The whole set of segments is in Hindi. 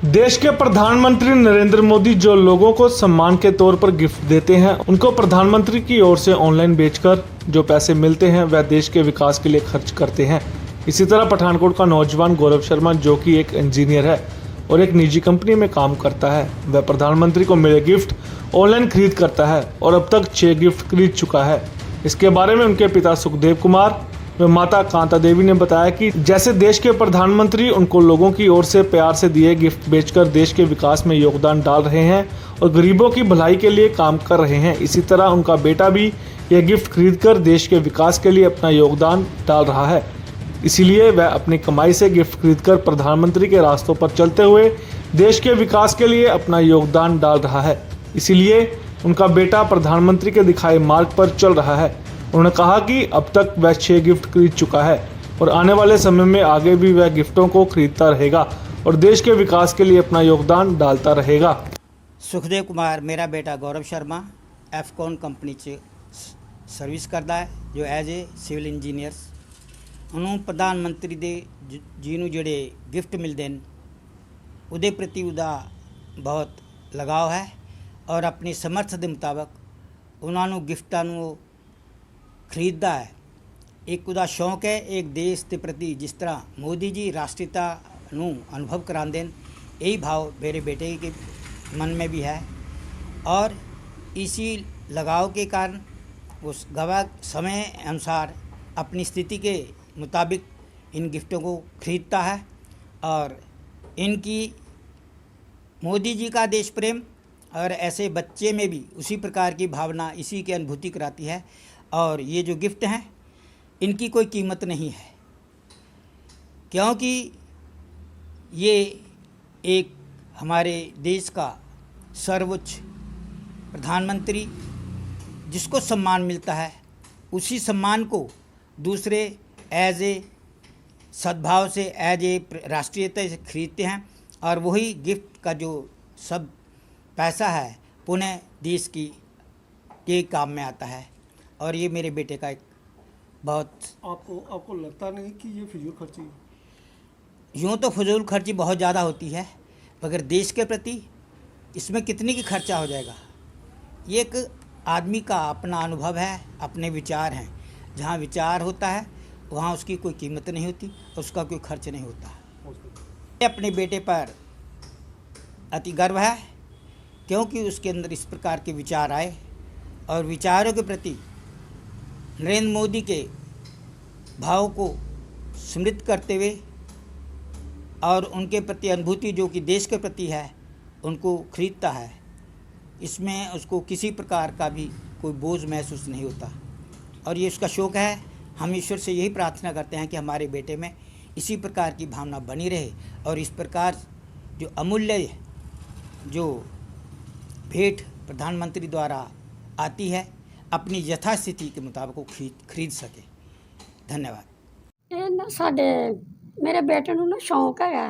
देश के प्रधानमंत्री नरेंद्र मोदी जो लोगों को सम्मान के तौर पर गिफ्ट देते हैं, उनको प्रधानमंत्री की ओर से ऑनलाइन बेचकर जो पैसे मिलते हैं वह देश के विकास के लिए खर्च करते हैं। इसी तरह पठानकोट का नौजवान गौरव शर्मा, जो कि एक इंजीनियर है और एक निजी कंपनी में काम करता है, वह प्रधानमंत्री को मिले गिफ्ट ऑनलाइन खरीद करता है और अब तक 6 गिफ्ट खरीद चुका है। इसके बारे में उनके पिता सुखदेव कुमार व माता कांता देवी ने बताया कि जैसे देश के प्रधानमंत्री उनको लोगों की ओर से प्यार से दिए गिफ्ट बेचकर देश के विकास में योगदान डाल रहे हैं और गरीबों की भलाई के लिए काम कर रहे हैं, इसी तरह उनका बेटा भी यह गिफ्ट खरीदकर देश के विकास के लिए अपना योगदान डाल रहा है। इसीलिए वह अपनी कमाई से गिफ्ट खरीदकर प्रधानमंत्री के रास्तों पर चलते हुए देश के विकास के लिए अपना योगदान डाल रहा है। इसीलिए उनका बेटा प्रधानमंत्री के दिखाए मार्ग पर चल रहा है। उन्होंने कहा कि अब तक वह 6 गिफ्ट खरीद चुका है और आने वाले समय में आगे भी वह गिफ्टों को खरीदता रहेगा और देश के विकास के लिए अपना योगदान डालता रहेगा। सुखदेव कुमार मेरा बेटा गौरव शर्मा एफकॉन कंपनी च सर्विस करता है, जो एज ए सिविल इंजीनियर्स। उन्होंने प्रधानमंत्री दे जिन्होंने जोड़े गिफ्ट मिलते हैं उहदे प्रति उदा बहुत लगाव है और अपनी समर्थ के मुताबिक उन्होंने गिफ्टां खरीदता है। एक उदा शौक है, एक देश के प्रति जिस तरह मोदी जी राष्ट्रीयता नू अनुभव कराते हैं, यही भाव मेरे बेटे के मन में भी है और इसी लगाव के कारण उस गवाह समय अनुसार अपनी स्थिति के मुताबिक इन गिफ्टों को खरीदता है और इनकी मोदी जी का देश प्रेम और ऐसे बच्चे में भी उसी प्रकार की भावना इसी की अनुभूति कराती है। और ये जो गिफ्ट हैं इनकी कोई कीमत नहीं है, क्योंकि ये एक हमारे देश का सर्वोच्च प्रधानमंत्री जिसको सम्मान मिलता है, उसी सम्मान को दूसरे एज ए सद्भाव से एज ए राष्ट्रीयता से खरीदते हैं और वही गिफ्ट का जो सब पैसा है पुनः देश की के काम में आता है। और ये मेरे बेटे का एक बहुत आपको लगता नहीं कि ये फिजूल खर्ची? यूँ तो फजूल खर्ची बहुत ज़्यादा होती है, मगर देश के प्रति इसमें कितनी की खर्चा हो जाएगा। ये एक आदमी का अपना अनुभव है, अपने विचार हैं। जहाँ विचार होता है वहाँ उसकी कोई कीमत नहीं होती, उसका कोई खर्च नहीं होता। अपने बेटे पर अति गर्व है, क्योंकि उसके अंदर इस प्रकार के विचार आए और विचारों के प्रति नरेंद्र मोदी के भाव को स्मृत करते हुए और उनके प्रति अनुभूति जो कि देश के प्रति है उनको खरीदता है। इसमें उसको किसी प्रकार का भी कोई बोझ महसूस नहीं होता और ये उसका शौक़ है। हम ईश्वर से यही प्रार्थना करते हैं कि हमारे बेटे में इसी प्रकार की भावना बनी रहे और इस प्रकार जो अमूल्य जो भेंट प्रधानमंत्री द्वारा आती है अपनी यथास्थिति के मुताबिक खरीद सके। धन्यवाद। ये ना साडे मेरे बेटे नूं ना शौक है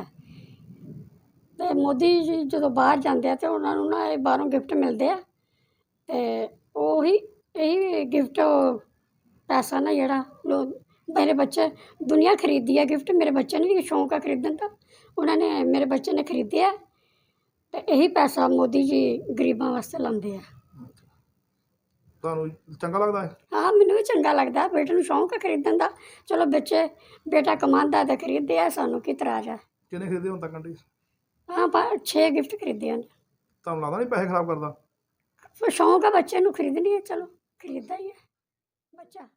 ते मोदी जी जो बाहर जाते हैं तो उन्होंने ना ये बाहरों गिफ्ट मिलते हैं तो यही गिफ्ट पैसा ना जेड़ा मेरे बच्चे दुनिया खरीदी है गिफ्ट। मेरे बच्चे ने भी शौक है खरीदन का, उन्होंने मेरे बच्चे ने खरीदे है तो यही पैसा मोदी जी गरीबों वास्ते लाते हैं। चंगा लगता है? हाँ, मैनू भी चंगा लगता है। बेटे नूं शौक है खरीदन का, चलो बेटा कमांदा तो खरीदे है, सानू की तराज है। किन्ने खरीदे हुण तक आंटी? हाँ, 6 गिफ्ट खरीदे हैं। ਤੁਹਾਨੂੰ ਲੱਗਦਾ नहीं पैसे खराब करता? शौक है बच्चे नूं खरीदनी है, चलो खरीदा ही है बच्चा।